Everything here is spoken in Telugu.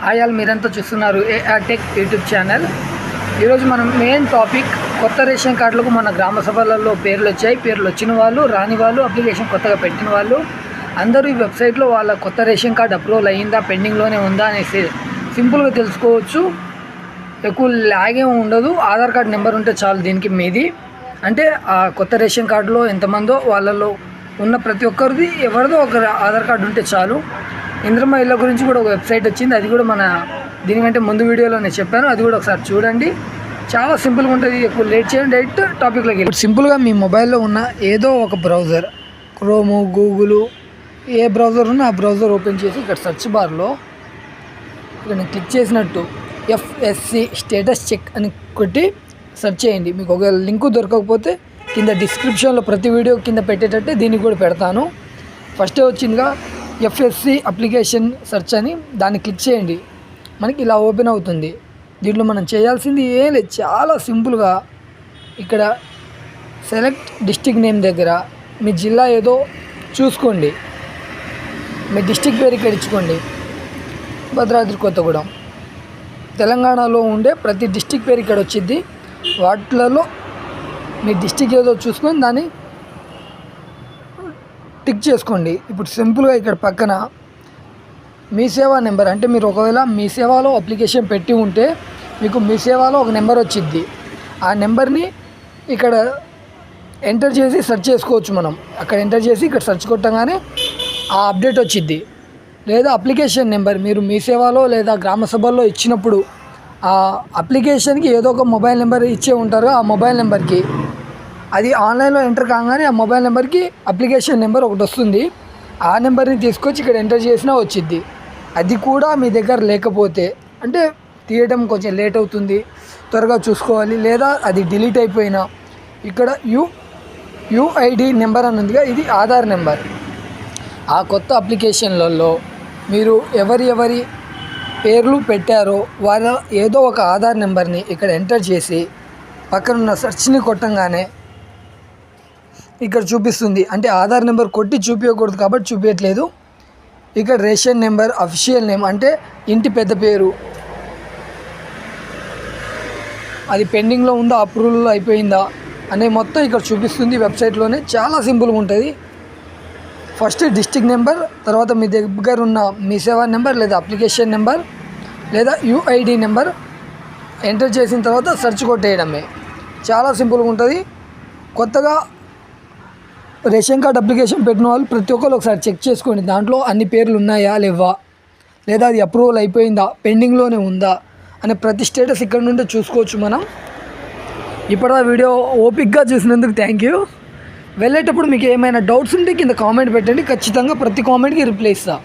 హాయ్ ఆల్, మీరంతా చూస్తున్నారు ఏఆర్ టెక్ యూట్యూబ్ ఛానల్. ఈరోజు మనం మెయిన్ టాపిక్ కొత్త రేషన్ కార్డులకు మన గ్రామ సభలలో పేర్లు వచ్చాయి. పేర్లు వచ్చిన వాళ్ళు, రాని వాళ్ళు, అప్లికేషన్ కొత్తగా పెట్టిన వాళ్ళు అందరూ ఈ వెబ్సైట్లో వాళ్ళ కొత్త రేషన్ కార్డు అప్రూవల్ అయ్యిందా, పెండింగ్లోనే ఉందా అనేసి సింపుల్గా తెలుసుకోవచ్చు. ఎక్కువ లాగే ఉండదు. ఆధార్ కార్డు నెంబర్ ఉంటే చాలు దీనికి. మీది అంటే ఆ కొత్త రేషన్ కార్డులో ఎంతమందో వాళ్ళలో ఉన్న ప్రతి ఒక్కరిది ఎవరిదో ఒక ఆధార్ కార్డు ఉంటే చాలు. ఇంద్రమ్మ ఇళ్ళ గురించి కూడా ఒక వెబ్సైట్ వచ్చింది. అది కూడా మన దీనికంటే ముందు వీడియోలో నేను చెప్పాను. అది కూడా ఒకసారి చూడండి. చాలా సింపుల్గా ఉంటుంది. ఎక్కువ లేట్ చేయండి, డైరెక్ట్ టాపిక్లోకి వెళ్ళి సింపుల్గా మీ మొబైల్లో ఉన్న ఏదో ఒక బ్రౌజర్, క్రోము, గూగుల్, ఏ బ్రౌజర్ ఉన్నా ఆ బ్రౌజర్ ఓపెన్ చేసి ఇక్కడ సెర్చ్ బార్లో ఇక్కడ నేను క్లిక్ చేసినట్టు FSC స్టేటస్ చెక్ అని కొట్టి సెర్చ్ చేయండి. మీకు ఒక లింకు దొరకకపోతే కింద డిస్క్రిప్షన్లో ప్రతి వీడియో కింద పెట్టేటట్టే దీనికి కూడా పెడతాను. ఫస్టే వచ్చిందిగా FSC అప్లికేషన్ సెర్చ్ అని, దాన్ని క్లిక్ చేయండి. మనకి ఇలా ఓపెన్ అవుతుంది. దీంట్లో మనం చేయాల్సింది ఏం లేదు, చాలా సింపుల్గా ఇక్కడ సెలెక్ట్ డిస్ట్రిక్ట్ నేమ్ దగ్గర మీ జిల్లా ఏదో చూసుకోండి. మీ డిస్ట్రిక్ట్ పేరు ఇక్కడ ఇచ్చుకోండి. భద్రాద్రి కొత్తగూడెం. తెలంగాణలో ఉండే ప్రతి డిస్ట్రిక్ట్ పేరు ఇక్కడ వచ్చింది. వాటిలలో మీ డిస్ట్రిక్ట్ ఏదో చూసుకొని దాన్ని టిక్ చేసుకోండి. ఇప్పుడు సింపుల్గా ఇక్కడ పక్కన మీ సేవా నెంబర్, అంటే మీరు ఒకవేళ మీ సేవలో అప్లికేషన్ పెట్టి ఉంటే మీకు మీ సేవలో ఒక నెంబర్ వచ్చింది. ఆ నెంబర్ని ఇక్కడ ఎంటర్ చేసి సెర్చ్ చేసుకోవచ్చు. మనం అక్కడ ఎంటర్ చేసి ఇక్కడ సెర్చ్ కొట్టగానే ఆ అప్డేట్ వచ్చింది. లేదా అప్లికేషన్ నెంబర్ మీరు మీ సేవలో లేదా గ్రామ సభల్లో ఇచ్చినప్పుడు ఆ అప్లికేషన్కి ఏదో ఒక మొబైల్ నెంబర్ ఇచ్చే ఉంటారు. ఆ మొబైల్ నెంబర్కి అది ఆన్లైన్లో ఎంటర్ కాగానే ఆ మొబైల్ నెంబర్కి అప్లికేషన్ నెంబర్ ఒకటి వస్తుంది. ఆ నెంబర్ని తీసుకొచ్చి ఇక్కడ ఎంటర్ చేసినా వచ్చింది. అది కూడా మీ దగ్గర లేకపోతే, అంటే తీయడం కొంచెం లేట్ అవుతుంది, త్వరగా చూసుకోవాలి, లేదా అది డిలీట్ అయిపోయినా ఇక్కడ UID నెంబర్ అని ఉందిగా, ఇది ఆధార్ నెంబర్. ఆ కొత్త అప్లికేషన్లలో మీరు ఎవరి పేర్లు పెట్టారో వాళ్ళ ఏదో ఒక ఆధార్ నెంబర్ని ఇక్కడ ఎంటర్ చేసి పక్కనున్న సెర్చ్ని కొట్టంగానే ఇక్కడ చూపిస్తుంది. అంటే ఆధార్ నెంబర్ కొట్టి చూపించకూడదు కాబట్టి చూపించట్లేదు. ఇక్కడ రేషన్ నెంబర్, అఫీషియల్ నేమ్ అంటే ఇంటి పెద్ద పేరు, అది పెండింగ్లో ఉందా, అప్రూవల్ అయిపోయిందా అనే మొత్తం ఇక్కడ చూపిస్తుంది వెబ్సైట్లోనే. చాలా సింపుల్గా ఉంటుంది. ఫస్ట్ డిస్ట్రిక్ట్ నెంబర్, తర్వాత మీ దగ్గర ఉన్న మీ సేవా నెంబర్ లేదా అప్లికేషన్ నెంబర్ లేదా UID నెంబర్ ఎంటర్ చేసిన తర్వాత సెర్చ్ కొట్టేయడమే. చాలా సింపుల్గా ఉంటుంది. కొత్తగా రేషన్ కార్డ్ అప్లికేషన్ పెట్టిన వాళ్ళు ప్రతి ఒక్కరు ఒకసారి చెక్ చేసుకోండి. దాంట్లో అన్ని పేర్లు ఉన్నాయా లేవా, లేదా అది అప్రూవల్ అయిపోయిందా, పెండింగ్లోనే ఉందా అనే ప్రతి స్టేటస్ ఇక్కడ నుండి చూసుకోవచ్చు మనం. ఇప్పుడు ఆ వీడియో ఓపిక్గా చూసినందుకు థ్యాంక్ యూ. వెళ్ళేటప్పుడు మీకు ఏమైనా డౌట్స్ ఉంటే కింద కామెంట్ పెట్టండి. ఖచ్చితంగా ప్రతి కామెంట్కి రిప్లై ఇస్తాను.